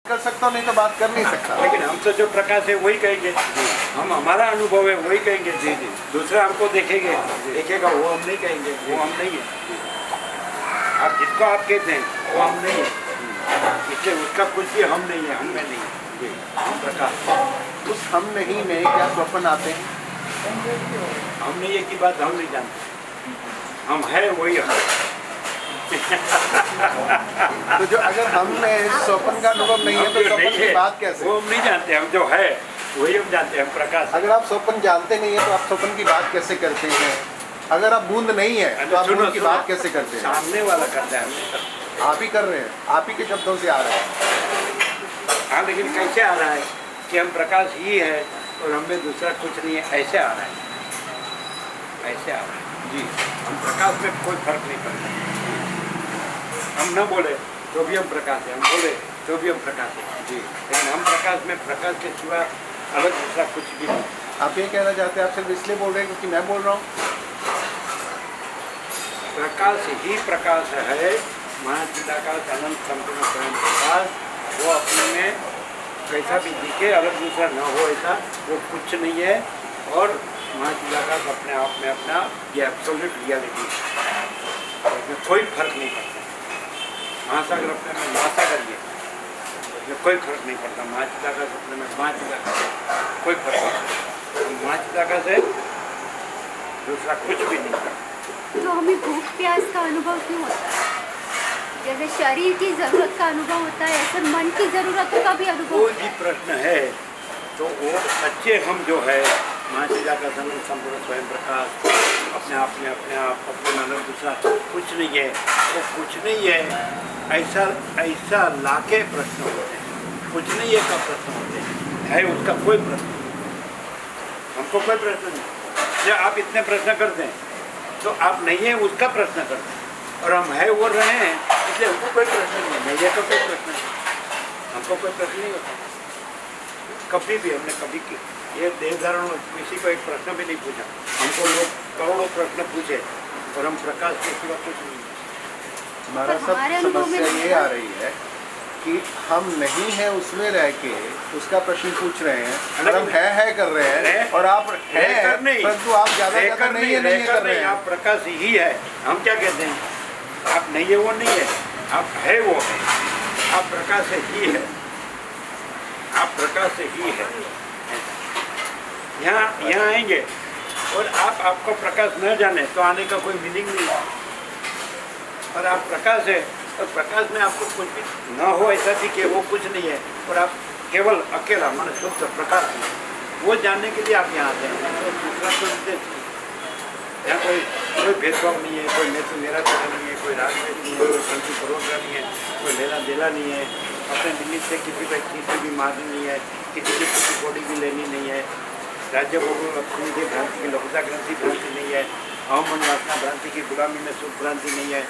कर सकता हूँ, नहीं तो बात कर नहीं सकता। लेकिन हम तो जो प्रकाश है वही कहेंगे, हम हमारा अनुभव है वही कहेंगे। जी जी। दूसरा हमको देखेंगे, देखेगा वो हम नहीं कहेंगे, वो हम नहीं है। आप जिसको आप कहते हैं वो हम नहीं है, इसलिए उसका कुछ भी हम नहीं है, हम में नहीं है। हम प्रकाश। उस हम नहीं में क्या स्वप्न आते हैं? हम नहीं है की बात हम नहीं जानते, हम है वही हम। तो जो अगर हमने स्वप्न का अनुभव नहीं है तो स्वप्न की बात कैसे? वो हम नहीं जानते, हम जो है वही हम जानते हैं, हम प्रकाश। अगर आप स्वप्न जानते नहीं है तो आप स्वप्न की बात कैसे करते हैं? अगर आप बूंद नहीं है तो आप बूंद की बात कैसे करते हैं? सामने वाला करता है, आप ही कर रहे हैं, आप ही के शब्दों से आ रहा है। हाँ, लेकिन कैसे आ रहा है कि हम प्रकाश ही है और हमें दूसरा कुछ नहीं है, ऐसे आ रहा है, ऐसे आ रहा है। जी, हम प्रकाश में कोई फर्क नहीं करते। हम न बोले तो भी हम प्रकाश है, हम बोले तो भी हम प्रकाश है। जी, लेकिन हम प्रकाश में प्रकाश के सिवा अलग दूसरा कुछ भी नहीं। आप ये कहना चाहते हैं आप सिर्फ इसलिए बोल रहे हैं क्योंकि मैं बोल रहा हूँ? प्रकाश ही प्रकाश है, महाचिदाकाश अनंत संपूर्ण स्वयं प्रकाश। वो अपने में कैसा भी दिखे, अलग दूसरा न हो ऐसा, वो कुछ नहीं है। और महाचिदाकाश अपने आप में अपना ये एब्सोल्यूट रियलिटी, इसमें कोई फर्क नहीं पड़ता। महासागर अपने में महासागर ही है, इसमें कोई फर्क नहीं पड़ता। महाचिदाकाश अपने में महाचिदाकाश, कोई फर्क नहीं पड़ता। महाचिदाकाश है, दूसरा कुछ भी नहीं करता। तो हमें भूख प्यास का अनुभव क्यों होता है? जैसे शरीर की जरूरत का अनुभव होता है, ऐसे मन की जरूरतों का भी अनुभव कोई होता भी है। प्रश्न है तो वो सच्चे हम जो है, महाचिदाकाश अनंत संपूर्ण स्वयं प्रकाश, अपने आप में अपने अलग दूसरा कुछ नहीं है, वो कुछ नहीं है ऐसा लाके प्रश्न होते हैं। कुछ नहीं है का प्रश्न होते हैं, है उसका कोई प्रश्न नहीं, हमको कोई प्रश्न नहीं। जब आप इतने प्रश्न करते हैं तो आप नहीं है उसका प्रश्न करते हैं, और हम है वो रहे हैं, इसलिए हमको कोई प्रश्न नहीं है, का कोई प्रश्न नहीं, हमको कोई प्रश्न नहीं होता। कभी भी हमने कभी ये देह धारण किसी को एक प्रश्न भी नहीं पूछा। हमको लोग करोड़ों प्रश्न पूछे और हम प्रकाश के सिवा कुछ नहीं। हमारा सब समस्या ये आ रही है कि हम नहीं है उसमें रह के उसका प्रश्न पूछ रहे हैं और हम है कर रहे हैं, और आप है परंतु आप ज्यादा नहीं कर रहे हैं। आप प्रकाश ही है। हम क्या कहते हैं, आप नहीं है वो नहीं है, आप है वो है, आप प्रकाश ही है, आप प्रकाश ही है। यहाँ आएंगे और आपको प्रकाश न जाने तो आने का कोई मीनिंग नहीं है। और आप प्रकाश है और प्रकाश में आपको कुछ भी न हो ऐसा भी कि वो कुछ नहीं है, और आप केवल अकेला मन शुद्ध प्रकाश है, वो जानने के लिए आप यहाँ आते हैं। तो दूसरा कोई उद्देश्य नहीं, यहाँ कोई भेदभाव नहीं है, कोई मैं तो मेरा तेरा नहीं है, कोई राजनीति नहीं है, कोई संति परोसा नहीं है, कोई लेना देना नहीं है, अपने निमित्त से किसी व्यक्ति से भी मारनी नहीं है, किसी की किसी बॉडी भी लेनी नहीं है, राज्य भोग अपनी भ्रांति की लघुता ग्रंथि भ्रांति नहीं है, अहम वासना भ्रांति की गुलामी में सुख भ्रांति नहीं है,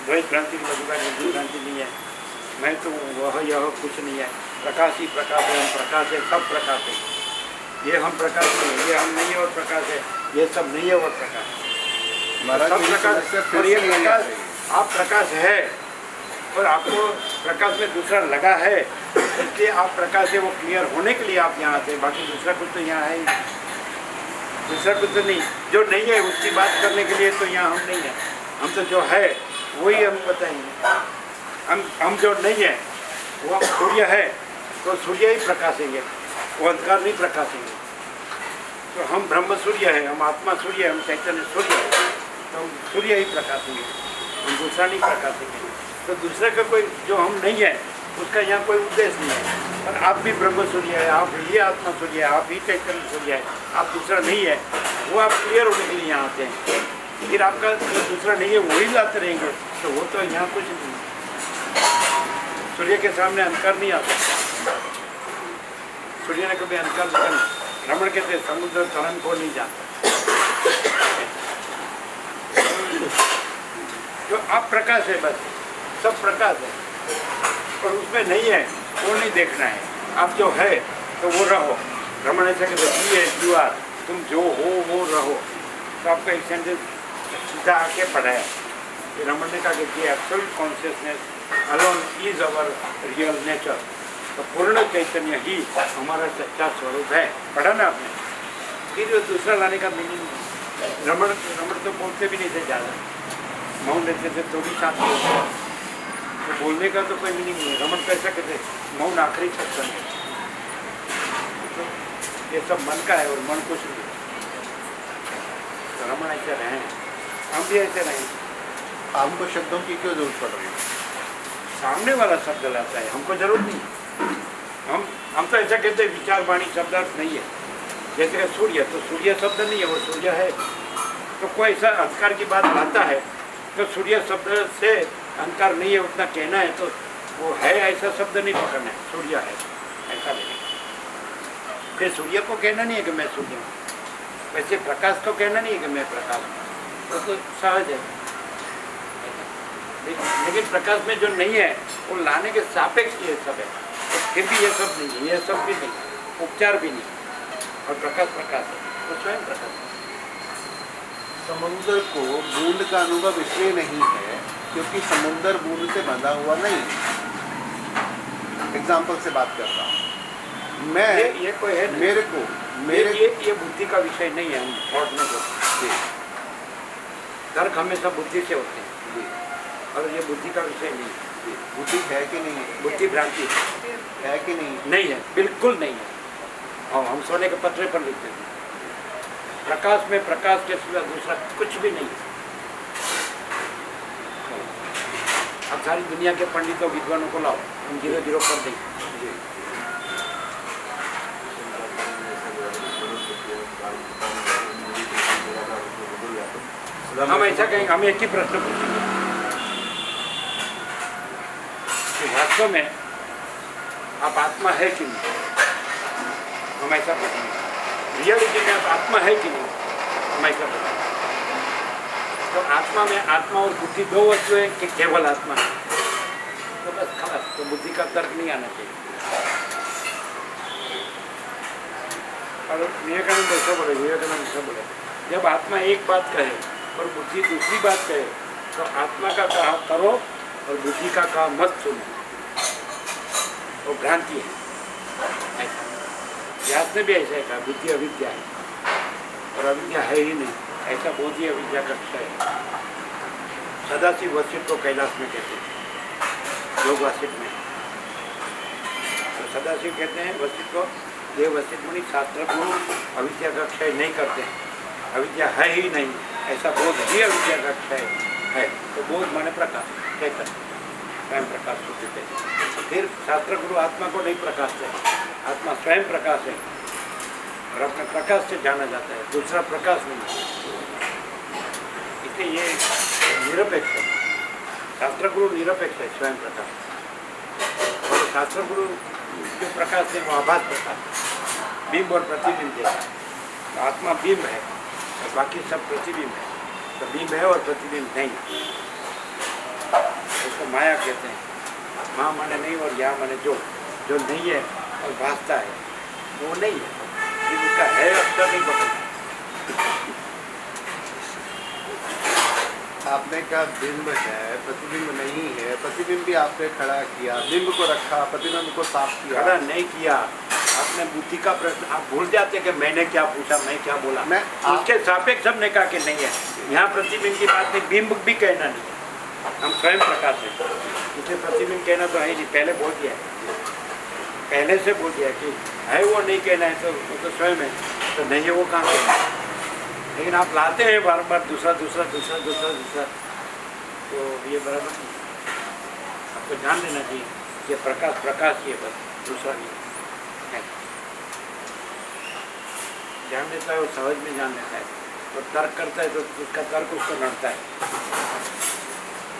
द्वैत भ्रांति की लघुता ग्रंथि भ्रांति नहीं है, मैं तो वह यह कुछ नहीं है। प्रकाश ही प्रकाश है, हम प्रकाश है, सब प्रकाश है। ये हम प्रकाश नहीं है, ये हम नहीं है और प्रकाश है, ये सब नहीं है और प्रकाश है, सब प्रकाश। और ये प्रकाश, आप प्रकाश है और आपको प्रकाश में दूसरा लगा है, इसलिए आप प्रकाश है वो क्लियर होने के लिए आप यहाँ आते हैं। बाकी दूसरा कुछ तो यहाँ है ही, दूसरा कुछ तो नहीं। जो नहीं है उसकी बात करने के लिए तो यहाँ हम नहीं है, हम तो जो है वही हम बताएंगे। हम जो नहीं है वो सूर्य है तो सूर्य ही प्रकाशेंगे, वो अंधकार नहीं प्रकाशेंगे। तो हम ब्रह्म सूर्य है, हम आत्मा सूर्य है, हम चैतन्य सूर्य है, तो हम सूर्य ही प्रकाशेंगे, हम दूसरा नहीं प्रकाशेंगे। तो दूसरे का कोई जो हम नहीं है उसका यहाँ कोई उद्देश्य नहीं है। और आप भी ब्रह्म सूर्य है, आप ही आत्मा सूर्य है, आप ही चैतन्य सूर्य है, आप दूसरा नहीं है, वो आप क्लियर होने के लिए यहाँ आते हैं। फिर आपका जो दूसरा नहीं है वही लाते रहेंगे, तो वो तो यहाँ कुछ नहीं है। सूर्य के सामने अंधकार नहीं आता, सूर्य ने कभी अंधकार देखा। रमण कहते समुद्र तरंग को नहीं जानता। जो आप प्रकाश है, बस सब प्रकाश है, और उसमें नहीं है वो नहीं देखना है। आप जो है तो वो रहो। रमण ऐसा कहते हैं यू आर, तुम जो हो वो रहो। तो आपका एक सेंटेंस सीधा आके पढ़ाया। रमण ने कहा कि absolute consciousness alone is our real nature. तो पूर्ण चैतन्य ही हमारा सच्चा स्वरूप है। पढ़ा ना आपने? फिर दूसरा लाने का मीनिंग नहीं। रमण तो बोलते भी नहीं थे ज़्यादा, मौन रहते थे तो भी साथ बोलते, तो बोलने का तो कोई मीनिंग नहीं है। रमण कैसा कहते, मौन आखिरी सत्संग है। तो ये सब मन का है और मन कुछ नहीं। तो रमण ऐसे रहे, हम भी ऐसे रहे। हमको शब्दों की क्यों जरूरत पड़ रही है? सामने वाला शब्द लाता है, हमको जरूरत नहीं। हम तो ऐसा कहते हैं विचार वाणी शब्दार्थ नहीं है। जैसे कि सूर्य, तो सूर्य शब्द नहीं है, वो सूर्य है। तो कोई ऐसा अहंकार की बात लाता है तो सूर्य शब्द से अहंकार नहीं है उतना कहना है, तो वो है ऐसा शब्द नहीं पकड़ना है, सूर्य है ऐसा नहीं। फिर सूर्य को कहना नहीं है कि मैं सूर्य हूँ, वैसे प्रकाश को कहना नहीं है कि मैं प्रकाश हूँ, तो सहज है। लेकिन प्रकाश में जो नहीं है वो लाने के सापेक्ष ये सब है। तो फिर भी ये सब नहीं है, ये सब भी नहीं, उपचार भी नहीं, और प्रकाश प्रकाश है, तो स्वयं प्रकाश है। समुद्र को बूंद का अनुभव इसलिए नहीं है क्योंकि समुद्र बूंद से बंधा हुआ नहीं। एग्जाम्पल से बात करता हूँ मैं, ये कोई है मेरे को मेरे ये बुद्धि का विषय नहीं है। हम थॉट में बोलते हैं, तर्क हमेशा बुद्धि से होते हैं और ये बुद्धि का विषय नहीं है। बुद्धि है कि नहीं है? बुद्धि भ्रांति है कि नहीं? नहीं है, बिल्कुल नहीं है। और हम सोने के पत्रे पर लिखते हैं, प्रकाश में प्रकाश के सिवा दूसरा कुछ भी नहीं है। अब सारी दुनिया के पंडितों विद्वानों को लाओ, हम 0-0 कर देंगे। हम ऐसा कहेंगे, हम एक ही प्रश्न पूछेंगे कि वास्तव में आप आत्मा है कि नहीं। हम ऐसा पूछेंगे, रियलिटी में आप आत्मा है कि नहीं, हम ऐसा पूछेंगे। तो आत्मा में आत्मा और बुद्धि दो वस्तु है कि केवल आत्मा है, तो बस खास, तो बुद्धि का तर्क नहीं आना चाहिए। और विवेकानंद ऐसा बोले, विवेकानंद ऐसा बोले, जब आत्मा एक बात कहे और बुद्धि दूसरी बात कहे तो आत्मा का कहा करो और बुद्धि का कहा मत सुनो, वो भ्रांति है। ऐसा व्यास ने भी ऐसा कहा, बुद्धि अविद्या है और अविद्या है ही नहीं, ऐसा बोध ही अविद्या का विषय है। सदाशिव वशिष्ठ को कैलाश में कहते हैं, योग वशिष्ठ में। तो सदाशिव कहते हैं वशिष्ठ को, देव वशिष्ठ मुनि शास्त्र गुरु अविद्या का क्षय नहीं करते हैं, अविद्या है ही नहीं, ऐसा बोध ही अविद्या का क्षय है। तो बोध माने प्रकाश, चैतन्य, स्वयं प्रकाश सूचित है। फिर शास्त्र गुरु आत्मा को नहीं प्रकाशते, आत्मा स्वयं प्रकाश है और अपने प्रकाश से जाना जाता है, दूसरा प्रकाश नहीं। इसलिए ये निरपेक्ष है, शास्त्र गुरु निरपेक्ष है, स्वयं प्रकाश। और शास्त्र गुरु जो प्रकाश है वो आभास प्रकाश, बिंब और प्रतिबिंब जैसा। तो आत्मा बिंब है और बाकी सब प्रतिबिंब है, तो बिंब है और प्रतिबिंब नहीं। उसको माया कहते हैं। माँ माने नहीं और या माने जो नहीं है और भासता है वो नहीं है, फिर उसका है अक्षर नहीं पकड़ता। आपने कहा बिंब है, प्रतिबिंब नहीं है। प्रतिबिंब भी आपने खड़ा किया, बिंब को रखा, प्रतिबिंब को साफ किया। खड़ा नहीं किया, आपने बुद्धि का प्रश्न, आप भूल जाते कि मैंने क्या पूछा, मैं क्या बोला। मैं उसके सापेक्ष हमने कहा कि नहीं है। यहाँ प्रतिबिंब की बात नहीं, बिंब भी कहना नहीं, हम स्वयं प्रकाश है, इसलिए प्रतिबिंब कहना तो है नहीं। पहले बोल दिया है, पहले से बोल दिया कि है वो नहीं कहना है, तो वो तो स्वयं है, तो नहीं है वो कहाँ है। लेकिन आप लाते हैं बार बार दूसरा दूसरा दूसरा दूसरा दूसरा, तो ये बराबर नहीं। आपको जान लेना चाहिए कि प्रकाश प्रकाश ही है, बस दूसरा नहीं है। जान लेता है और सहज में जान लेता है, तो तर्क करता है तो उसका तर्क उसको लड़ता है।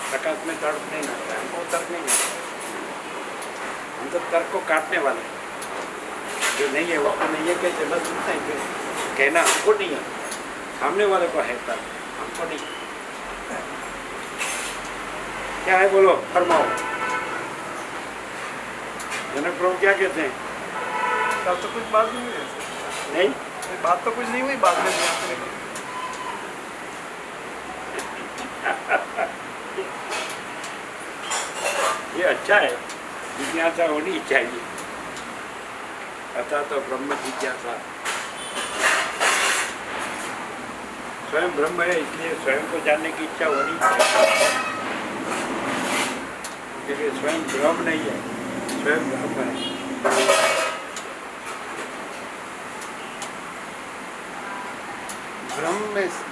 प्रकाश में तर्क नहीं लड़ता है, हमको तर्क नहीं लड़ता। हम तो तर्क को काटने वाले हैं, जो नहीं है वो तो नहीं है कहते, बस सुनते हैं। कहना हमको नहीं है, सामने वाले को है तर्क, हमको नहीं। क्या है बोलो, फरमाओ। जनक प्रभु क्या कहते हैं? तब तो कुछ बात नहीं हुई, नहीं बात तो कुछ नहीं हुई, बाद में ये अच्छा है, जिज्ञासा होनी चाहिए। अतः तो ब्रह्म जिज्ञासा। स्वयं ब्रह्म है, इसलिए स्वयं को जानने की इच्छा होनी चाहिए, क्योंकि स्वयं ब्रह्म नहीं है, स्वयं ब्रह्म है।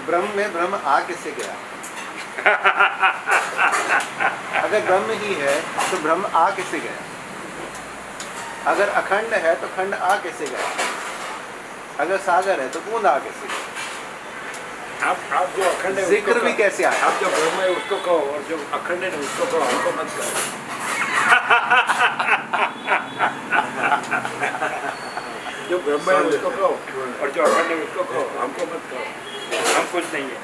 ब्रह्म में ब्रह्म आ किससे गया? अगर ब्रह्म ही है तो ब्रह्म आ किससे गया? अगर अखंड है तो खंड आ कैसे गया? अगर सागर है तो बूंद आ कैसे गया? आप जो अखंड है जिक्र भी कैसे आया? आप जो ब्रह्म है उसको कहो, और जो अखंड है उसको कहो, हमको मत कहो। जो ब्रह्म है उसको कहो और जो अखंड है उसको कहो, हमको मत कहो। हम कुछ नहीं है,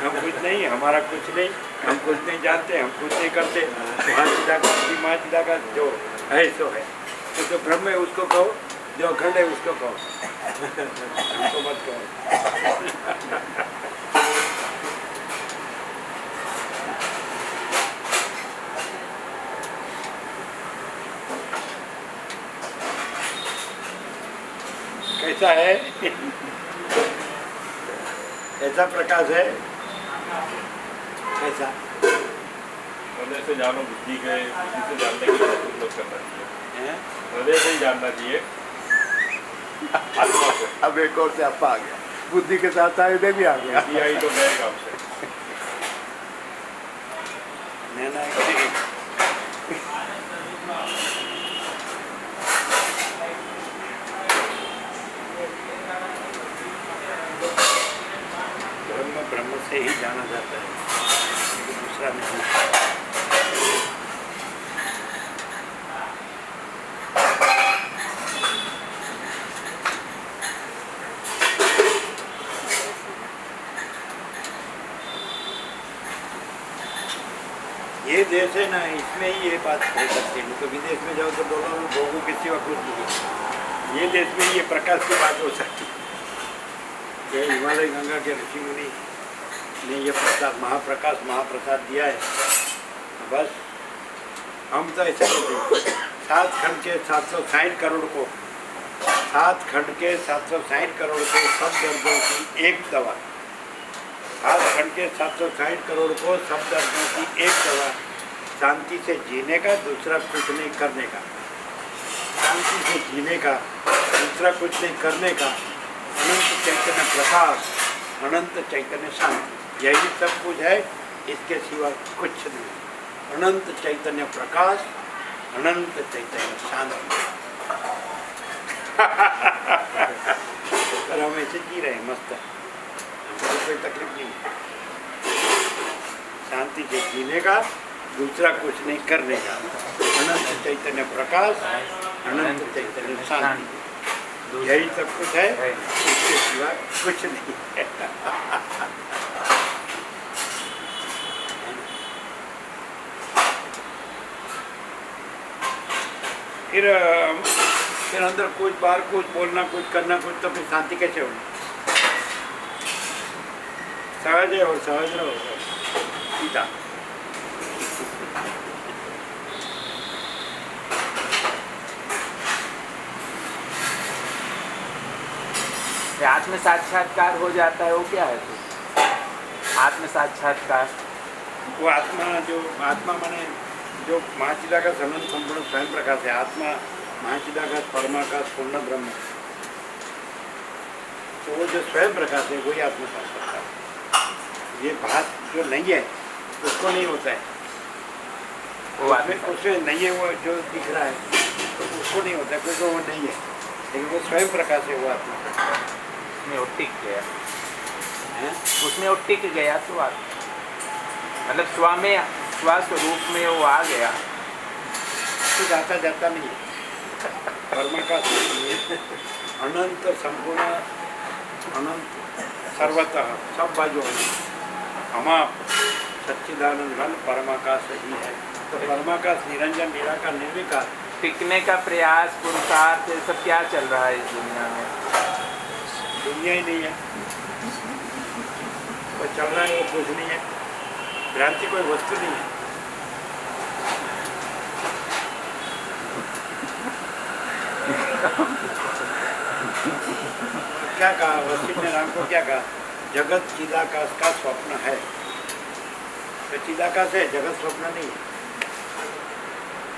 हम कुछ नहीं, हमारा कुछ नहीं, हम कुछ नहीं जानते, हम कुछ नहीं करते। माँ चिदा का जो है सो है, तो जो ब्रह्म है उसको कहो, जो अखंड है उसको कहो, हमको मत कहो। कैसा है? ऐसा प्रकाश है, कैसा? हृदय से जानो, बुद्धि से जानने के लिए उपयोग करना चाहिए, हृदय से ही जानना चाहिए, आत्मा से। अब एक और से आपा आ गया, बुद्धि के साथ हृदय भी आ गया। बुद्धि आई तो गए काम से। नैना ब्रह्म से ही जाना जाता है, दूसरा नहीं। ये देश है ना, इसमें ही ये बात हो सकती है, तो विदेश में जाओ तो दोनों भोगों के सिवा कुछ नहीं। ये देश में ये प्रकाश की बात हो सकती है। ये हिमालय गंगा के ऋषि मुनि ने ये प्रसाद, महाप्रसाद दिया है। बस हम तो ऐसे कहते हैं, 7 खंड के 760 करोड़ को, 7 खंड के 760 करोड़ के सब दर्दों की एक दवा, 7 खंड के 760 करोड़ को सब दर्दों की एक दवा, शांति से जीने का, दूसरा कुछ नहीं करने का। शांति से जीने का, दूसरा कुछ नहीं करने का। अनंत चैतन्य प्रकाश, अनंत चैतन्य शांति, यही सब कुछ है, इसके सिवा कुछ नहीं। अनंत चैतन्य प्रकाश, अनंत चैतन्य शांति। पर हम ऐसे जी रहे हैं, मस्त है, हमको कोई तकलीफ नहीं है। शांति से जीने का, दूसरा कुछ नहीं करने का। अनंत चैतन्य प्रकाश, अनंत चैतन्य शांति, यही सब कुछ है, इसके सिवा कुछ नहीं है। फिर अंदर कुछ, बाहर कुछ, बोलना कुछ, करना कुछ, तो फिर शांति कैसे होगी? सहज है और सहज रहो, सीधा। आत्म साक्षात्कार हो जाता है, वो क्या है? तो आत्म साक्षात्कार, वो आत्मा, जो आत्मा माने जो महाचिदाकाश अनंत संपूर्ण स्वयं प्रकाश है। आत्मा महाचिदाकाश परमाकाश पूर्ण ब्रह्म, तो वो जो स्वयं प्रकाश है वही आत्म साक्षात्कार। ये बात जो नहीं है उसको नहीं होता है, उसमें नहीं है, वो जो दिख रहा है तो उसको नहीं होता है, क्योंकि वो नहीं है, लेकिन वो स्वयं प्रकाश है, वो आत्मा। उसमें वो टिक गया है, उसमें वो टिक गया, तो आत्मा मतलब स्वस्वरूप में वो आ गया, तो जाता जाता नहीं है। परमाकाश अनंत संपूर्ण, अनंत सर्वतः, सब बाजू हमाप सच्चिदानंद घन परमाकाश ही है। तो परमाकाश निरंजन, निराकार, निर्विकार, टिकने का प्रयास, पुरुषार्थ, ये सब क्या चल रहा है इस दुनिया में? दुनिया ही नहीं है, वो चल रहा है, वो कुछ नहीं है। भ्रांति कोई वस्तु नहीं है। क्या कहा, वशिष्ठ ने राम को क्या कहा, जगत चिदाकाश का स्वप्न है। तो चिदाकाश है, जगत स्वप्न नहीं है।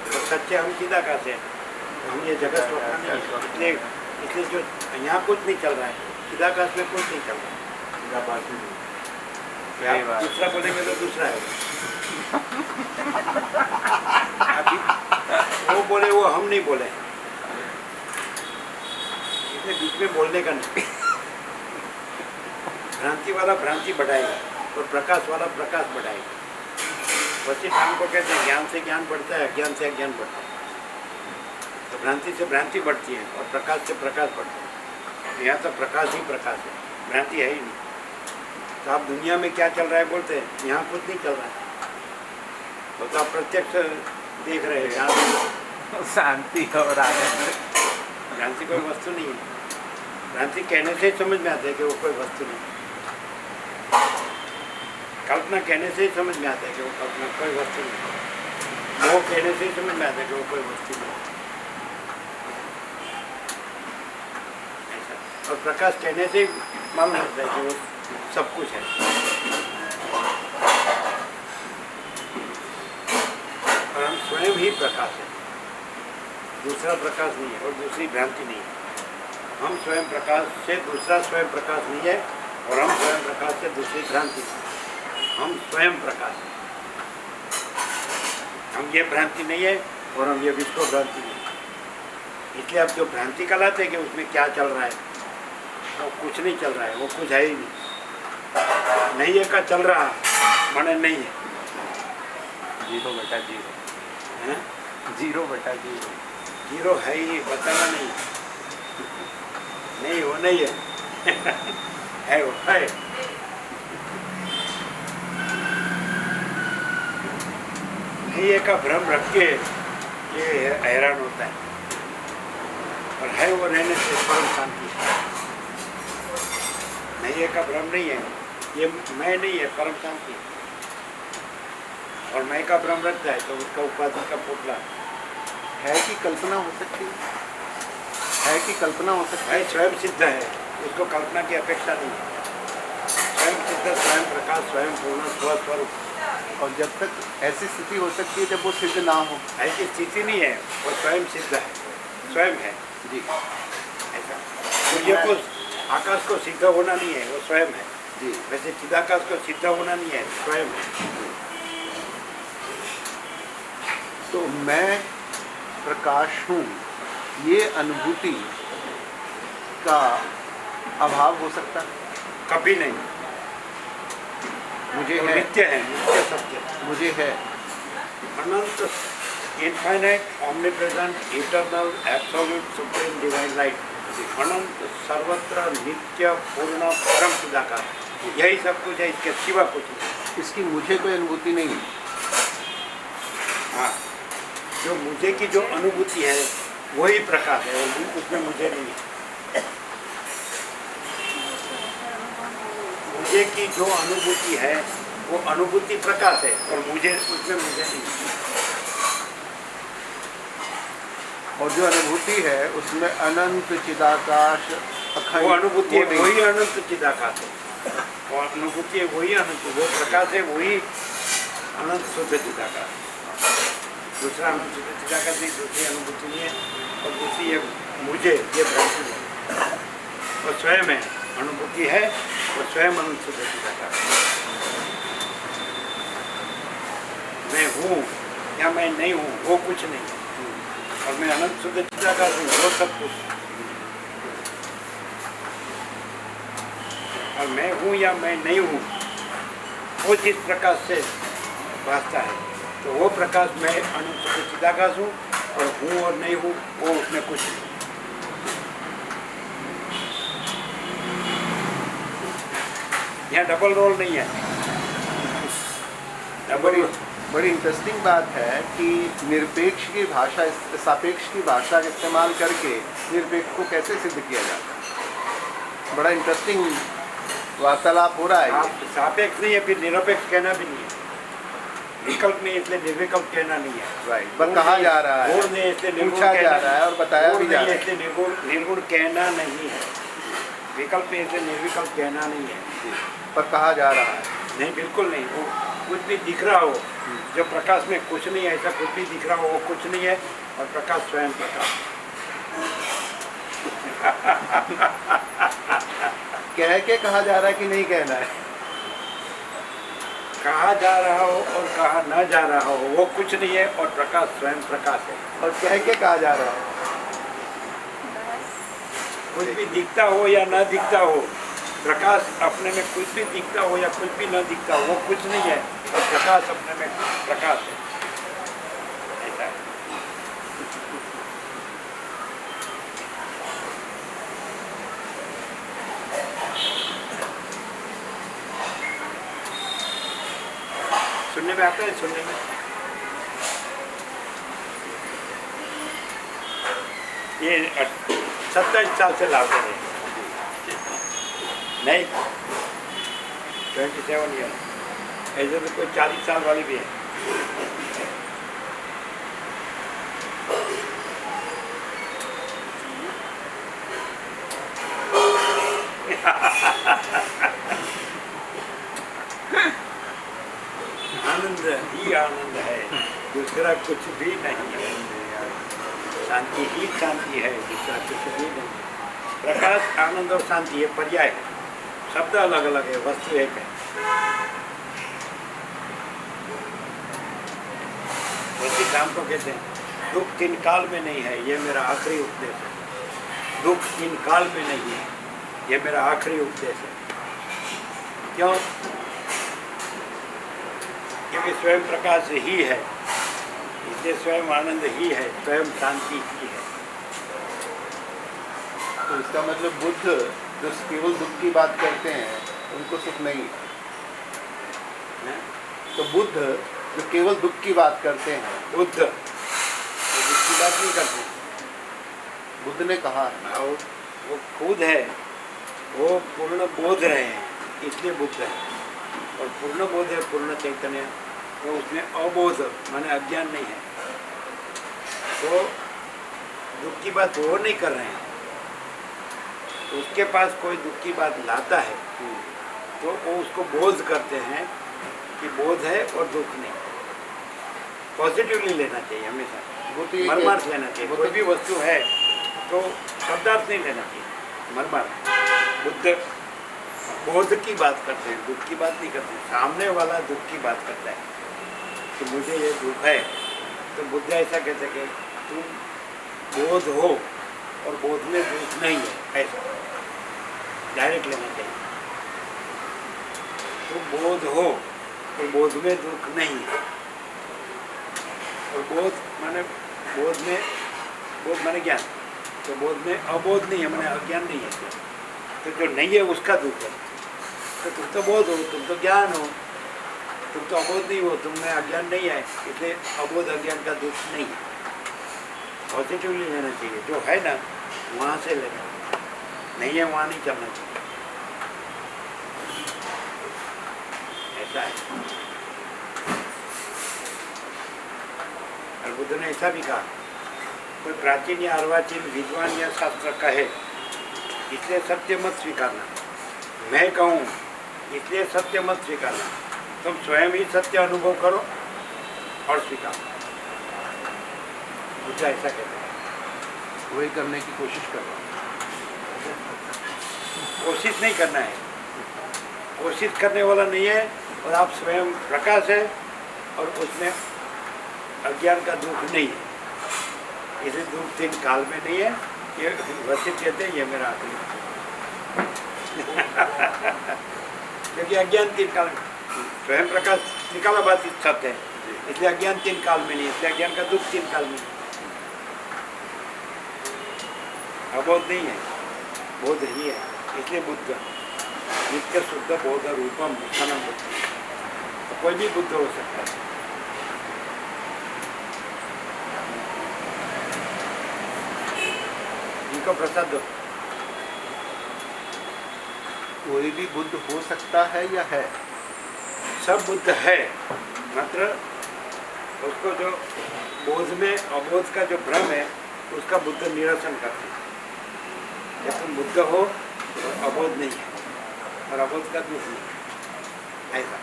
तो सच्चे हम चिदाकाश है, हम ये जगत स्वप्न नहीं है। इसलिए जो यहाँ कुछ नहीं चल रहा है, चिदाकाश में कुछ नहीं चल रहा है। आप दूसरा बोलेंगे तो दूसरा है। अभी वो बोले, वो हम नहीं बोले, इसलिए बीच में बोलने का नहीं। भ्रांति वाला भ्रांति बढ़ाएगा और प्रकाश वाला प्रकाश बढ़ाएगा। वशिष्ठ हमको कहते हैं ज्ञान से ज्ञान बढ़ता है, अज्ञान से अज्ञान बढ़ता है। तो भ्रांति से भ्रांति बढ़ती है और प्रकाश से प्रकाश बढ़ता है। तो यहाँ तो प्रकाश ही प्रकाश है, भ्रांति है ही नहीं। तो आप दुनिया में क्या चल रहा है बोलते हैं, यहाँ कुछ नहीं चल रहा है। तो आप प्रत्यक्ष देख रहे हैं, यहाँ शांति और आनंद। भ्रांति कोई वस्तु नहीं है। भ्रांति कहने से ही समझ में आता है कि वो कोई वस्तु नहीं है। कल्पना कहने से ही समझ में आता है कि वो कल्पना कोई वस्तु नहीं है। मोह कहने से ही समझ में आता है कि वो कोई वस्तु नहीं है। ऐसा। और प्रकाश कहने से ही मालूम होता है कि वो सब कुछ है। और हम स्वयं ही प्रकाश है, दूसरा प्रकाश नहीं है और दूसरी भ्रांति नहीं है। हम स्वयं प्रकाश से दूसरा स्वयं प्रकाश नहीं है और हम स्वयं प्रकाश से दूसरी भ्रांति नहीं है। हम स्वयं प्रकाश हैं। हम ये भ्रांति नहीं है और हम ये विश्व भ्रांति नहीं है। इसलिए आप जो भ्रांति कहलाते हैं कि उसमें क्या चल रहा है, वो कुछ नहीं चल रहा है, वो कुछ है ही नहीं। नहीं है का चल रहा माने नहीं है, 0/0 है? 0/0 जीरो है ही, बताना नहीं। नहीं वो नहीं है, है वो है। नहीं है का भ्रम रख के ये हैरान होता है। और है वो रहने से परम शांति है। नहीं है का भ्रम नहीं है, ये मैं नहीं है, परम शांति है। और मैं का भ्रम रखता है तो उसका उपाधि का पुतला है कि कल्पना हो सकती है कि कल्पना हो सकती है, स्वयं सिद्ध है, उसको कल्पना की अपेक्षा नहीं है। स्वयं सिद्ध, स्वयं प्रकाश, स्वयं पूर्ण स्वस्वरूप। और जब तक ऐसी स्थिति हो सकती है जब वो सिद्ध ना हो। ऐसी स्थिति नहीं है, वो स्वयं सिद्ध है, स्वयं है जी। ऐसा। सूर्य को, आकाश को सिद्ध होना नहीं है, वो स्वयं है जी। वैसे चिदाकाश को सिद्ध होना नहीं है, स्वयं है। तो मैं प्रकाश हूँ, ये अनुभूति का अभाव हो सकता है? कभी नहीं। मुझे वो है, नित्य है, नित्य सत्य, मुझे है। अनंत, infinite, omnipresent, eternal, absolute, supreme divine light, अनंत, सर्वत्र, नित्य, पूर्ण, परम चिदाकाश, यही सब कुछ है, इसके सिवा कुछ नहीं। इसकी मुझे कोई अनुभूति नहीं है। हाँ, जो मुझे की जो अनुभूति है वही प्रकाश है, उसमें मुझे नहीं है। मुझे की जो अनुभूति है वो अनुभूति प्रकाश है और मुझे उसमें मुझे नहीं है। और जो अनुभूति है उसमें अनंत चिदाकाश अखंड, वो अनुभूति है, वही अनंत चिदाकाश है। और अनुभूति है वही अनंत, वो प्रकाश है वही अनंत शुद्ध चिदाकाश। दूसरा अनंत शुद्ध चिदाकाश नहीं, दूसरी अनुभूति नहीं है। और दूसरी ये मुझे, ये भ्रांति है। और स्वयं है, अनुभूति है और स्वयं अनंत शुद्ध चिदाकाश। मैं हूँ या मैं नहीं हूँ, वो कुछ नहीं। और मैं अनंत शुद्ध चिदाकाश हूँ, वो सब कुछ। और मैं हूँ या मैं नहीं हूँ, वो जिस प्रकाश से भासता है, तो वो प्रकाश मैं अनंत शुद्ध चिदाकाश हूँ। और हूँ और नहीं हूँ, वो उसमें कुछ नहीं। यहाँ डबल रोल नहीं है। बड़ी इंटरेस्टिंग बात है कि निरपेक्ष की भाषा, सापेक्ष की भाषा का इस्तेमाल करके निरपेक्ष को कैसे सिद्ध किया जाता है। बड़ा इंटरेस्टिंग वार्तालाप हो रहा है। सापेक्ष नहीं है, फिर निरपेक्ष कहना भी नहीं है। विकल्प नहीं, इसलिए निर्विकल्प कहना नहीं है। राइट, पर कहा जा रहा है, गुण नहीं, इसलिए निर्गुण पूछा जा कहना रहा है और बताया भी जा रहा है। इसलिए निर्गुण कहना नहीं है। विकल्प ऐसे निर्विकल्प कहना नहीं है, पर कहा जा रहा है। नहीं बिल्कुल नहीं। वो कुछ भी दिख रहा हो, जो प्रकाश में कुछ नहीं है, ऐसा कुछ भी दिख रहा हो वो कुछ नहीं है, और प्रकाश स्वयं प्रकाश। कह के कहा जा रहा है कि नहीं कहना है? कहा जा रहा हो और कहा न जा रहा हो वो कुछ नहीं है, और प्रकाश स्वयं प्रकाश है। और कह के कहा जा रहा है कुछ भी दिखता हो या न दिखता हो, प्रकाश अपने में कुछ भी दिखता हो या कुछ भी न दिखता हो वो कुछ नहीं है, और प्रकाश अपने में प्रकाश है। ऐसा है। सुनने में आता है? सुनने में ये 27 साल से लागू है, नहीं 27 ईयर। ऐसे तो कोई 40 साल वाली भी है। आनंद ही आनंद है, दूसरा कुछ भी नहीं है। शांति ही शांति है, दूसरा कुछ भी नहीं। प्रकाश, आनंद और शांति ये पर्याय है, शब्द अलग अलग है, वस्तु एक है। उसी काम को कहते हैं दुख 3 काल में नहीं है, ये मेरा आखिरी उपदेश है। दुख 3 काल में नहीं है, ये मेरा आखिरी उपदेश है। क्यों? क्योंकि स्वयं प्रकाश ही है, इसलिए स्वयं आनंद ही है, स्वयं शांति ही है। तो इसका मतलब बुद्ध जो केवल दुख की बात करते हैं उनको सुख नहीं है। तो बुद्ध जो केवल दुख की बात करते हैं, बुद्ध तो दुख की बात नहीं करते। बुद्ध ने कहा है वो खुद है, वो पूर्ण बोध रहे हैं, इसलिए बुद्ध है। और पूर्ण बोध है, पूर्ण चैतन्य, तो उसमें अबोध माने अज्ञान नहीं है। तो दुख की बात वो नहीं कर रहे हैं। उसके पास कोई दुख की बात लाता है तो वो उसको बोध करते हैं कि बोध है और दुख नहीं। पॉजिटिवली लेना चाहिए हमेशा, मर्मार्थ लेना चाहिए। कोई भी वस्तु है तो शब्दार्थ नहीं लेना चाहिए, मर्मार्थ। बुद्ध बोध की बात करते हैं, दुख की बात नहीं करते। सामने वाला दुख की बात करता है कि मुझे ये दुख है, तो बुद्ध ऐसा कहते हैं कि तुम बोध हो और बोध में दुख नहीं है, ऐसा डायरेक्ट लेना चाहिए। तुम बोध हो और बोध में दुख नहीं है। और बोध माने ज्ञान, तो बोध में अबोध नहीं है, माने अज्ञान नहीं है। तो जो नहीं है उसका दुख है। तो तुम तो बोध हो, तुम तो ज्ञान हो, तुम तो अबोध नहीं हो, तुम में अज्ञान नहीं है, इसलिए अबोध अज्ञान का दुख नहीं है। पॉजिटिवली लेना चाहिए, जो है ना वहाँ से लेना, नहीं है वहाँ नहीं चलना चाहिए। ऐसा है। और बुद्ध ने ऐसा भी कहा, कोई प्राचीन या अर्वाचीन विद्वान या शास्त्र कहे इसलिए सत्य मत स्वीकारना, मैं कहूँ इसलिए सत्य मत स्वीकारना, तुम स्वयं ही सत्य अनुभव करो और स्वीकार। बुद्ध ऐसा कहते हैं। वही करने की कोशिश कर रहा हूँ। कोशिश नहीं करना है, कोशिश करने वाला नहीं है, और आप स्वयं प्रकाश है और उसमें अज्ञान का दुख नहीं है। इसे दुख 3 काल में नहीं है, ये वशिष्ठ कहते हैं ये मेरा आखिरी क्योंकि अज्ञान 3 काल में, स्वयं प्रकाश निकाला बात सत्य है, इसलिए अज्ञान 3 काल में नहीं है, इसलिए अज्ञान का दुख 3 काल में नहीं। अबोध नहीं है, बोध ही है, इसलिए बुद्ध नित्य शुद्ध बोध रूपम सनम बुद्ध। तो कोई भी बुद्ध हो सकता है। इनको प्रसाद दो। कोई भी बुद्ध हो सकता है या है? सब बुद्ध है, मात्र उसको जो बोध में अबोध का जो भ्रम है उसका बुद्ध निरसन करते हैं। जब तुम बुद्ध हो और अबोध नहीं है, और अबोध का दुख नहीं। ऐसा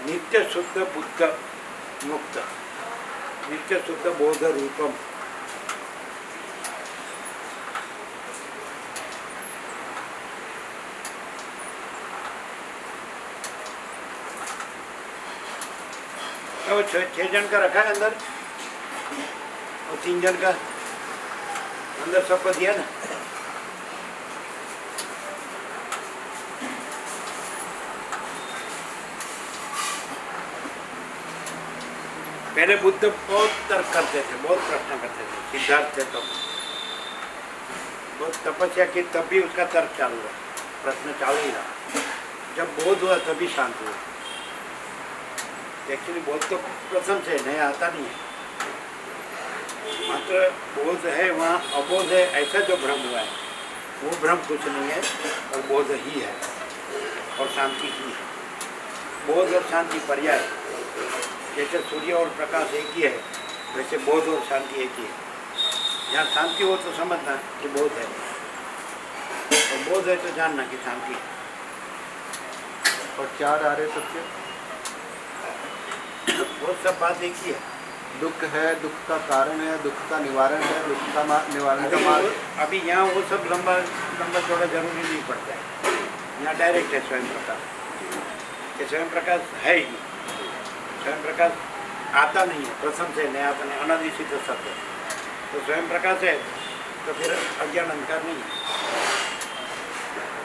नित्य शुद्ध बुद्ध मुक्त, नित्य शुद्ध बोध रूपम। वो 6 जन का रखा है अंदर, और 3 जन का अंदर सबको दिया ना। पहले बुद्ध बहुत तर्क करते थे, बहुत प्रश्न करते थे। सिद्धार्थ थे तब बहुत तपस्या की, तब भी उसका तर्क चालू हुआ, प्रश्न चालू ही रहा। जब बोध हुआ तभी शांत हुआ। एक्चुअली बोध तो प्रथम से नया आता नहीं है, मात्र बोध है, वहाँ अबोध है, ऐसा जो भ्रम हुआ है वो भ्रम कुछ नहीं है, और बोध ही है और शांति ही है। बोध और शांति पर्याय, जैसे सूर्य और प्रकाश एक ही है, वैसे बोध और शांति एक ही है। जहाँ शांति हो तो समझना कि बोध है, और बोध है तो जानना कि शांति है। और 4 आर्य सत्य, वो सब बात एक ही है। दुख है, दुख का कारण है, दुख का निवारण है, दुख का निवारण का मार्ग। अभी यहाँ वो सब लंबा लंबा चौड़ा जरूरी नहीं पड़ता है। यहाँ डायरेक्ट है स्वयं प्रकाश। ये स्वयं प्रकाश है ही, स्वयं प्रकाश आता नहीं है, प्रथम से नहीं आता नहीं, अनादि सिद्ध सत्य। तो स्वयं प्रकाश है तो फिर अज्ञान अंधकार नहीं है।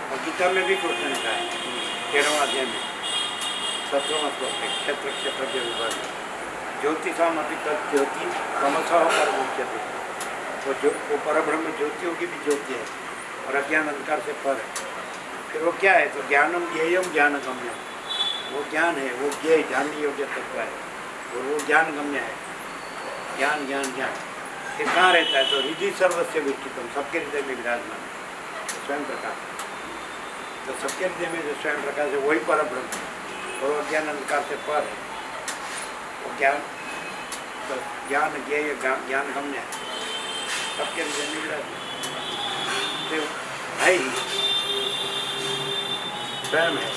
और गीता में भी कृष्ण ने कहा है 13वां अध्याय में 17वां श्लोक में, क्षेत्र क्षेत्र के ऊपर ज्योतिषाम अभी तक ज्योति तमसः पर मुख्यते। वो परब्रह्म ज्योति होगी भी ज्योति है, और अज्ञान अंधकार से पर है। फिर वो क्या है? तो ज्ञानम ज्ञेयम ज्ञान गम्यम, वो ज्ञान है, वो ज्ञेय जानने योग्य तत्व है, और वो ज्ञान गम्य है। ज्ञान ज्ञान ज्ञान फिर कहाँ रहता है? तो हृदय सर्वस्व विष्टितम, सबके हृदय में विराजमान है स्वयं प्रकाश। तो सबके हृदय में जो स्वयं प्रकाश है वही परब्रह्म, और वो ज्ञान अंधकार से पर है। वो ज्ञान तो ज्ञान ज्ञेय ज्ञान गम्य है, सबके हृदय में विराजमान है ही, स्वयं है।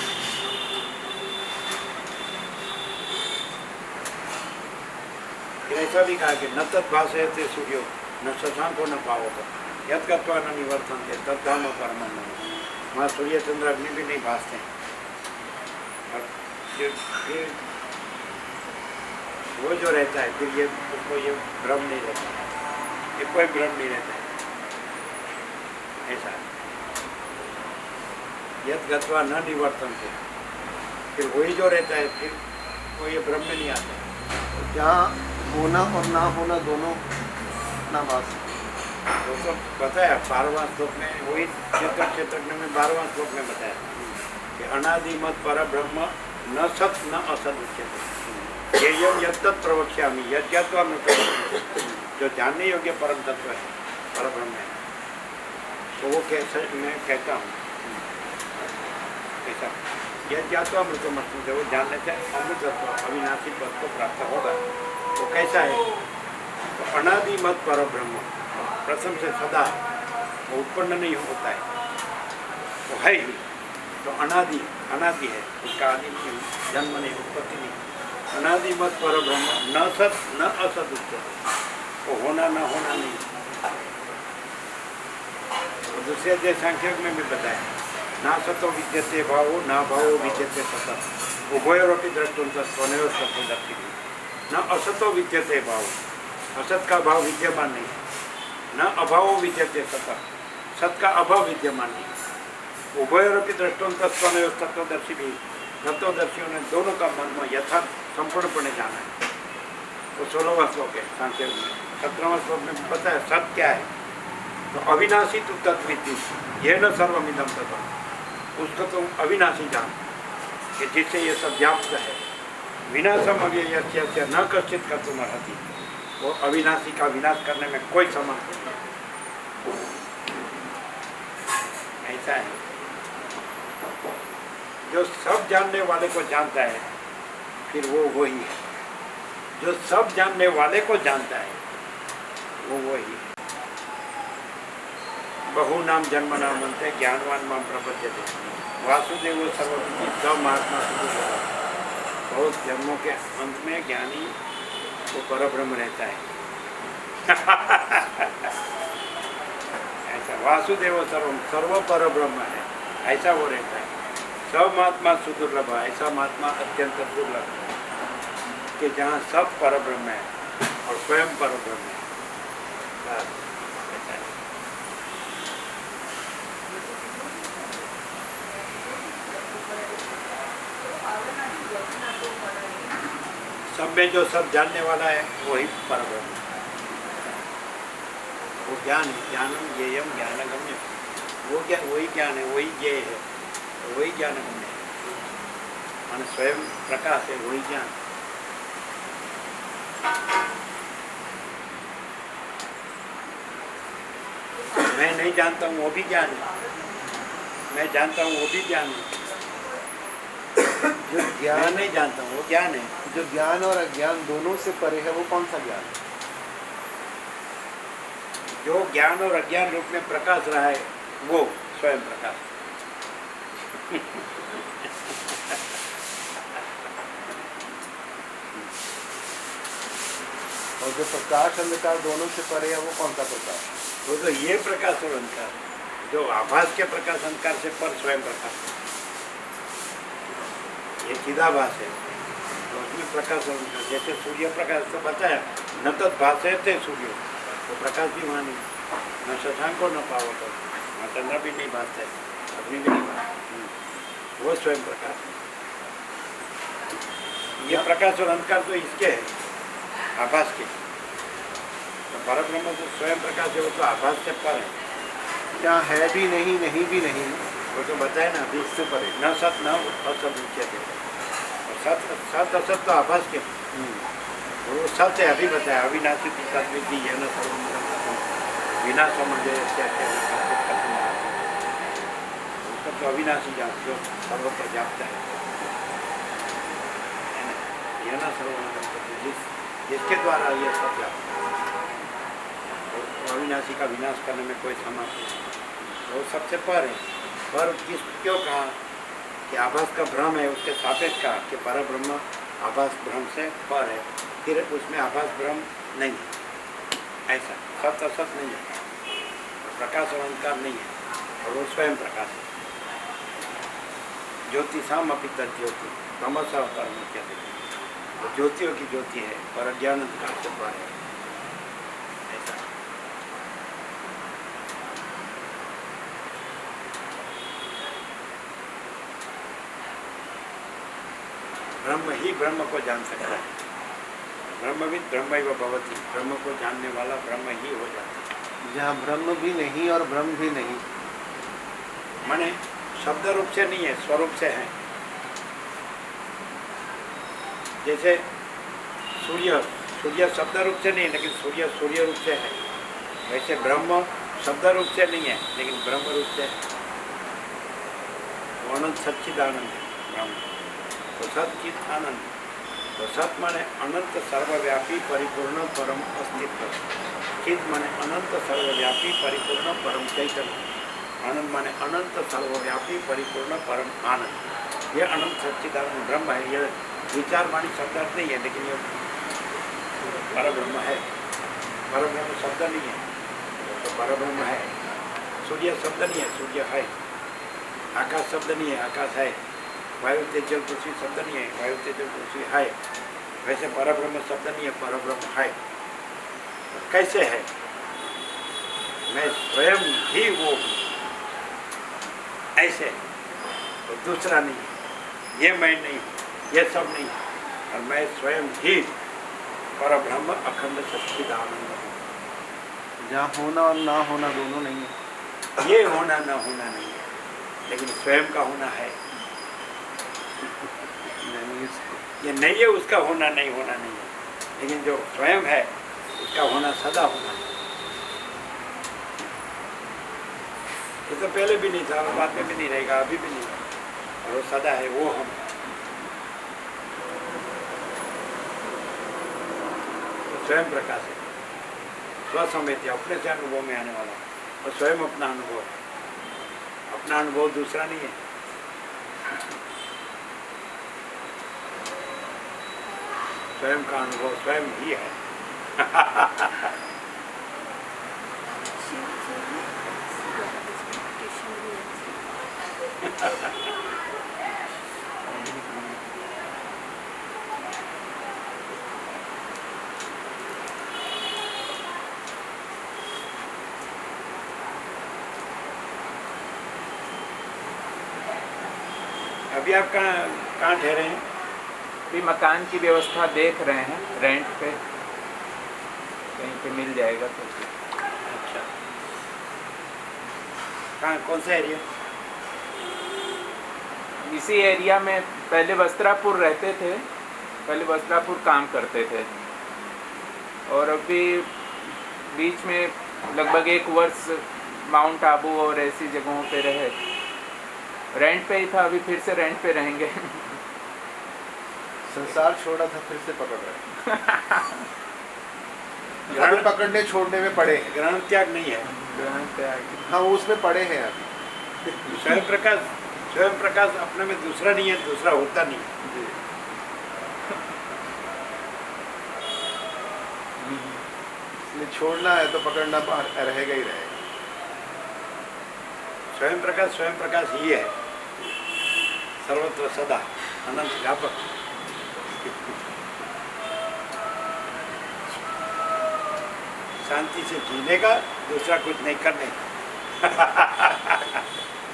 ऐसा भी कहा कि न तद्भाषयते सूर्यो न शशांको न पावक यद गत्वा न निवर्तन्ते तद्धाम परमं मम। वहाँ सूर्य चंद्र अग्नि भी नहीं भासते हैं, और फिर वो जो रहता है फिर ये उसको ये भ्रम नहीं रहता है, ये कोई भ्रम नहीं रहता है। ऐसा यद गत्वा न निवर्तन्ते, फिर वही जो रहता है फिर वो ये भ्रम में नहीं आता है। जहाँ होना और ना होना दोनों ना भास। वो तो बताया 12वां श्लोक में, वही क्षेत्र में 12वां श्लोक में बताया कि अनादिमत पर ब्रह्म न सत न असत उच्यते येयम यत्तत् प्रवक्ष्यामि यज्ञात्वा मृत। जो जानने योग्य परम तत्व है, पर ब्रह्म है, तो वो कैसे मैं कहता हूँ ऐसा यज्ञात्वा मृतम अश्नुते, वो जानने से अमृत तत्व अविनाशी पद को प्राप्त होगा। तो कैसा है? तो अनादि मत पर ब्रह्म, प्रथम से सदा वो उत्पन्न नहीं होता है, वो है ही। तो अनादि अनादि है, उसका आदि नहीं, जन्म नहीं, उत्पत्ति नहीं। अनादि मत पर ब्रह्म न सत न असत उच्चते, वो होना न होना नहीं। तो दूसरे अध्याय सांख्यक में भी बताया ना सतो विद्यते भावो ना भावो विद्यते सत उभयोरपि द्रष्टुं स्वनेव सत्वदर्शी। न असतो विद्यते भाव, असत का भाव विद्यमान नहीं, न अभावो विद्यते सत, सत का अभाव विद्यमान नहीं। उभयोरपि द्रष्टुं स्वनेव तत्वदर्शी भी, तत्वदर्शियों ने दोनों का मन में यथार्थ संपूर्णपणे जाना है। वो 16वां श्लोक है सांख्य में। 17वां श्लोक में बताया सत क्या है? तो अविनाशी तु तत्विद्धि यह न सर्वमिदं तत्व, उसको तुम अविनाशी जान कि जिससे ये सब व्याप्त है। विनाशम अव्ययस्य न कश्चित कर्तुम् अर्हति, वो अविनाशी का विनाश करने में कोई समर्थ नहीं। ऐसा है, जो सब जानने वाले को जानता है फिर वो वही है। जो सब जानने वाले को जानता है वो वही है। बहुनाम जन्मनाम अंते ज्ञानवान माम प्रपद्यते वासुदेव सर्वविदित स महात्मा सुदुर्लभ। बहुत जन्मों के अंत में ज्ञानी वो परब्रह्म रहता है। ऐसा वासुदेव सर्व परब्रह्म है, ऐसा वो रहता है। सब महात्मा सुदुर्लभ, ऐसा महात्मा अत्यंत दुर्लभ कि जहाँ सब परब्रह्म है और स्वयं परब्रह्म है। ऐसा है। सब में जो सब जानने वाला है वही परब्रह्म है। वो ज्ञान है, ज्ञानम ज्ञेयम ज्ञानगम्य, वो क्या वही ज्ञान है, वही ज्ञेय है, वही ज्ञानगम्य है। मान स्वयं प्रकाश है, वही ज्ञान। मैं नहीं जानता हूँ वो भी ज्ञान है, मैं जानता हूँ वो भी ज्ञान है। जो मैं ज्ञान नहीं जानता हूँ वो ज्ञान है। जो ज्ञान और अज्ञान दोनों से परे है वो कौन सा ज्ञान है? जो ज्ञान और अज्ञान रूप में प्रकाश रहा है वो स्वयं प्रकाश। और जो प्रकाश अंधकार दोनों से परे है वो कौन सा प्रकाश? वो तो ये प्रकाश और अंधकार, जो आभास के प्रकाश अंधकार से पर स्वयं प्रकाश, ये चिदाभास है। तो उसमें प्रकाश और अंधकार, जैसे सूर्य प्रकाश तो बताया, न तत् भाषे थे सूर्य, तो प्रकाश भी वहाँ नहीं, न शशांक न पावक, वहाँ चंद्र भी नहीं भासता है, अग्नि भी नहीं भासता, वो स्वयं प्रकाश है। ये प्रकाश और अंधकार तो इसके है, आभास के। तो परब्रह्म जो स्वयं प्रकाश है वो तो आभास से पर है। क्या है भी नहीं, नहीं भी नहीं, वो तो बताए ना अभी, इससे परे। न सत न असत उच्यते। और सत सत असत तो आभास के, वो सत्य है, अभी बताया अविनाशी की सद्विधि है न सर्वमंगल बिना समझे उसका तो अविनाशी जाप जो सर्वत्र जापता है ना, यह न सर्वमंगल जिसके द्वारा ये सब जापता है। अविनाशी का विनाश करने में कोई समर्थ नहीं, वो सबसे पर है। पर किस क्यों कहा कि आभास का भ्रम है, उसके सापेक्ष कहा कि परब्रह्म आभास भ्रम से पर है, फिर उसमें आभास भ्रम नहीं है, ऐसा सत असत नहीं है, प्रकाश और अंधकार नहीं है, और वो स्वयं प्रकाश है। ज्योतिषाम अपि तज्ज्योति तमसा अवतार मुख्यते, वो ज्योतियों की ज्योति है पर अज्ञान अंधकार से पर है, ऐसा। ब्रह्म ही ब्रह्म को जान सकता है। ब्रह्मविद ब्रह्मैव भवति, ब्रह्म को जानने वाला ब्रह्म ही हो जाता है। जहाँ ब्रह्म भी नहीं और ब्रह्म भी नहीं, माने शब्द रूप से नहीं है, स्वरूप से है। जैसे सूर्य, सूर्य शब्द रूप से नहीं है लेकिन सूर्य सूर्य रूप से है, वैसे ब्रह्म शब्द रूप से नहीं है लेकिन ब्रह्म रूप से है। वो अनंत सच्चिदानंद है ब्रह्म, तो सच्चित आनंद। तो सत माने अनंत सर्वव्यापी परिपूर्ण परम अस्तित्व, चित माने अनंत सर्वव्यापी परिपूर्ण परम चैतन्य, आनंद माने अनंत सर्वव्यापी परिपूर्ण परम आनंद। ये अनंत सच्चिदानंद ब्रह्म है। ये विचार वाणी शब्द नहीं है लेकिन ये परब्रह्म है। परब्रह्म शब्द नहीं है तो परब्रह्म है। सूर्य शब्द नहीं है, सूर्य है। आकाश शब्द नहीं है, आकाश है। वायु तेज जल पृथ्वी शब्द नहीं है, वायु तेज जल पृथ्वी है। वैसे परब्रह्म शब्द नहीं है, परब्रह्म है। तो कैसे है? मैं स्वयं ही वो हूँ, ऐसे। तो दूसरा नहीं है, ये मैं नहीं हूँ, ये सब नहीं है, और मैं स्वयं ही परब्रह्म अखंड सच्चिदानंद हूँ। जहाँ होना और ना होना दोनों नहीं है। ये होना ना होना नहीं है लेकिन स्वयं का होना है। ये नहीं है उसका होना नहीं होना नहीं है, लेकिन जो स्वयं है उसका होना सदा होना है। ये तो पहले भी नहीं था, बाद में भी नहीं रहेगा, अभी भी नहीं है, और वो सदा है, वो हम। तो स्वयं प्रकाश है, स्वसमेत, अपने से अनुभव में आने वाला, और स्वयं अपना अनुभव, अपना अनुभव दूसरा नहीं है। स्वयं का अनुभव स्वयं ही है। अभी आप कहाँ ठहरे हैं? अभी मकान की व्यवस्था देख रहे हैं, रेंट पे कहीं पे मिल जाएगा तो। अच्छा, कहाँ, कौन सा एरिया? इसी एरिया में पहले वस्त्रापुर रहते थे, पहले वस्त्रापुर काम करते थे और अभी बीच में लगभग 1 वर्ष माउंट आबू और ऐसी जगहों पे रहे। रेंट पे ही था, अभी फिर से रेंट पे रहेंगे। संसार छोड़ा था, फिर से पकड़ रहे हैं। अभी पकड़ने छोड़ने में पड़े हैं। ग्रहण त्याग नहीं है। ग्रहण त्याग, हाँ, वो उसमें पड़े हैं अभी। स्वयं प्रकाश अपने में दूसरा नहीं है, दूसरा होता नहीं। जी। इसलिए छोड़ना है तो पकड़ना रहेगा ही रहेगा। स्वयं प्रकाश ही है, सर्वत्र सदा अनंत व्यापक। शांति से जीने का, दूसरा कुछ नहीं करने का।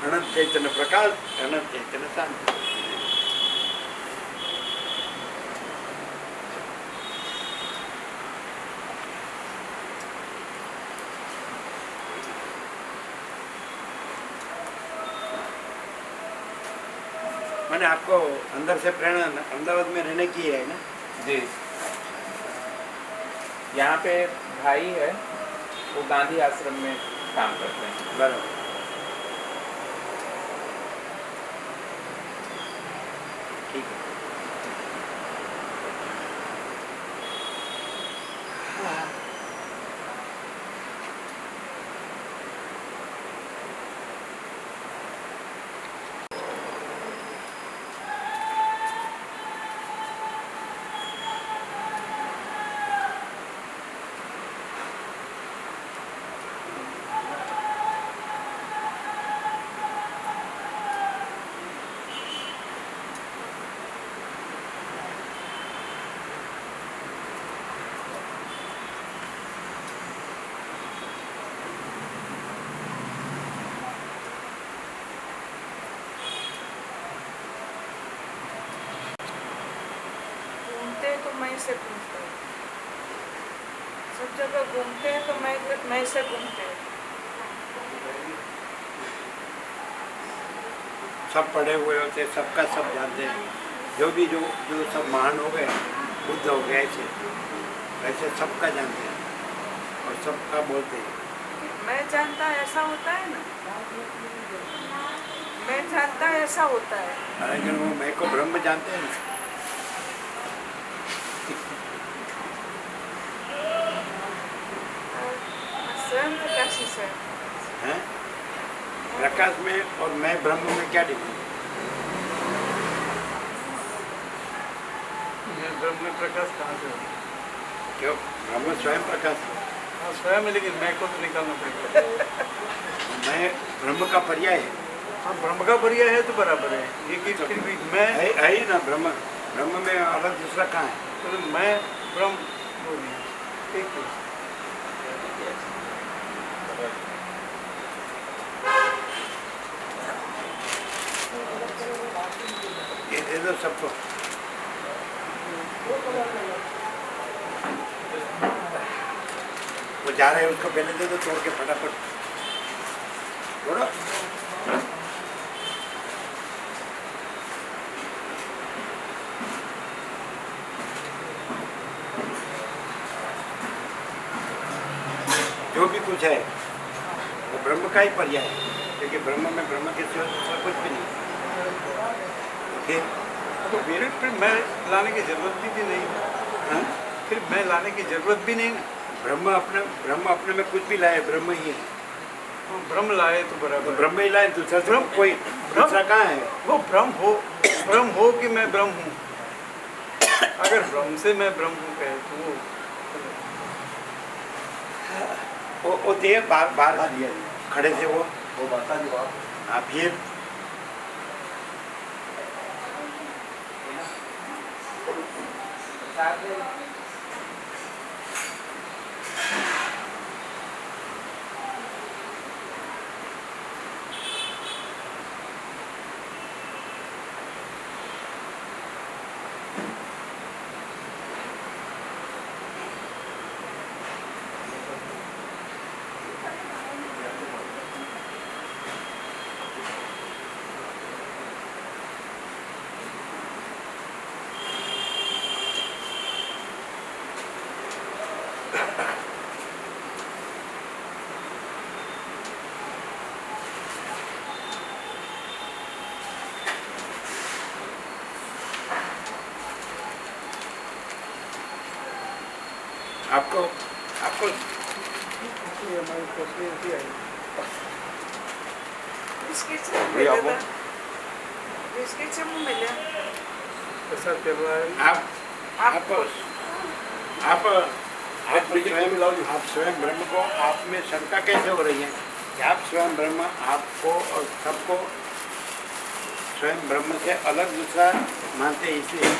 अनंत चैतन्य प्रकाश, अनंत चैतन्य शांति। मैंने आपको अंदर से प्रेरणा अहमदाबाद में रहने की है ना? जी। यहाँ पे भाई है, वो गांधी आश्रम में काम करते हैं। बराबर। ठीक है। तो मैं से घूमते हैं, सब जगह घूमते हैं तो मैं से घूमते हैं। सब पढ़े हुए होते, सबका सब जानते हैं। जो सब महान हो गए, बुद्ध हो गए, ऐसे वैसे सबका जानते हैं और सबका बोलते हैं। मैं जानता ऐसा होता है ना, मैं जानता ऐसा होता है। लेकिन वो मैं को ब्रह्म जानते हैं ना। स्वयं प्रकाशी से हैं? प्रकाश में और मैं ब्रह्म में क्या डिफरेंस? ब्रह्म में प्रकाश कहाँ से होगा? क्यों? ब्रह्म स्वयं प्रकाश है। हाँ, स्वयं है, लेकिन मैं को तो निकालना पड़ेगा। मैं ब्रह्म का पर्याय है। हाँ, ब्रह्म का पर्याय है तो बराबर है। ये कि फिर भी मैं है ही ना। ब्रह्म में अलग दूसरा कहाँ है? तो मैं ब्रह्म वो नहीं है। एक ही। ये दे दो सबको। वो जा रहे हैं, उसको पहले दे दो, तोड़ के फटाफट तोड़ो। जो भी कुछ है वो ब्रह्म का ही पर्याय है, क्योंकि ब्रह्म में ब्रह्म के सिवा दूसरा कुछ भी नहीं। तो फिर मैं लाने की जरूरत भी नहीं है। हाँ? फिर मैं लाने की जरूरत भी नहीं। ब्रह्म अपने में कुछ भी लाए, ब्रह्म ही है। भ्रम लाए तो तो बराबर है। ब्रह्म ही लाए, दूसरा ब्रह्म कोई दूसरा कहाँ है? वो भ्रम हो कि मैं ब्रह्म हूँ। अगर भ्रम से मैं ब्रह्म हूँ कहे तो वो थे बाहर खड़े थे वो बात का जवाब आप ये आपको बिस्किट से मुंह मिला था। बिस्किट से मुंह मिला। ऐसा चल रहा है। आप स्वयं ब्रह्म को आप में शंका कैसे हो रही है कि आप स्वयं ब्रह्म आपको और सबको स्वयं ब्रह्म से अलग दूसरा मानते हैं इसलिए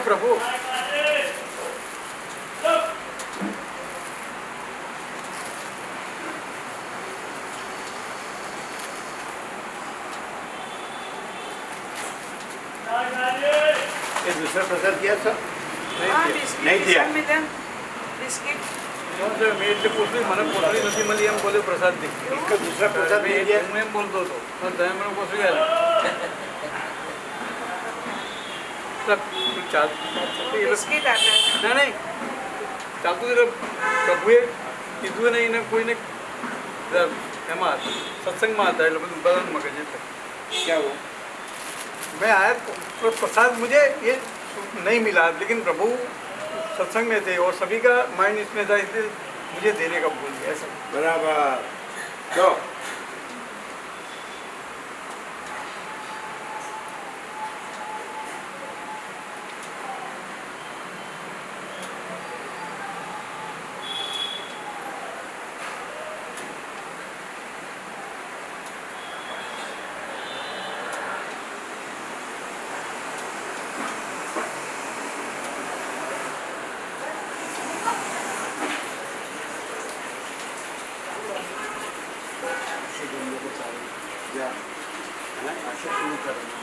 प्रभु ये दूसरा प्रसाद दिया सब हाँ, नहीं बिस्किट दिया सब मिला। बिस्किट मेरे से पूछ ली मन पोटली नसी मली हम बोले प्रसाद दी इसका दूसरा प्रसाद नहीं दिया मैं बोल दो तो दया मन को सुया बिस्किट आता है। नहीं ચાલતું એટલે પ્રભુએ કીધું નહીં ને કોઈને એમાં સત્સંગમાં હતા એટલે બધું બધાનું મગજ એટલે क्या हुआ मैं आया तो प्रसाद मुझे ये नहीं मिला लेकिन प्रभु सत्संग में थे और सभी का माइंड इसमें था इसलिए मुझे देने का भूल गया ऐसा बराबर तो या, है ना? ऐसे शुरू करेंगे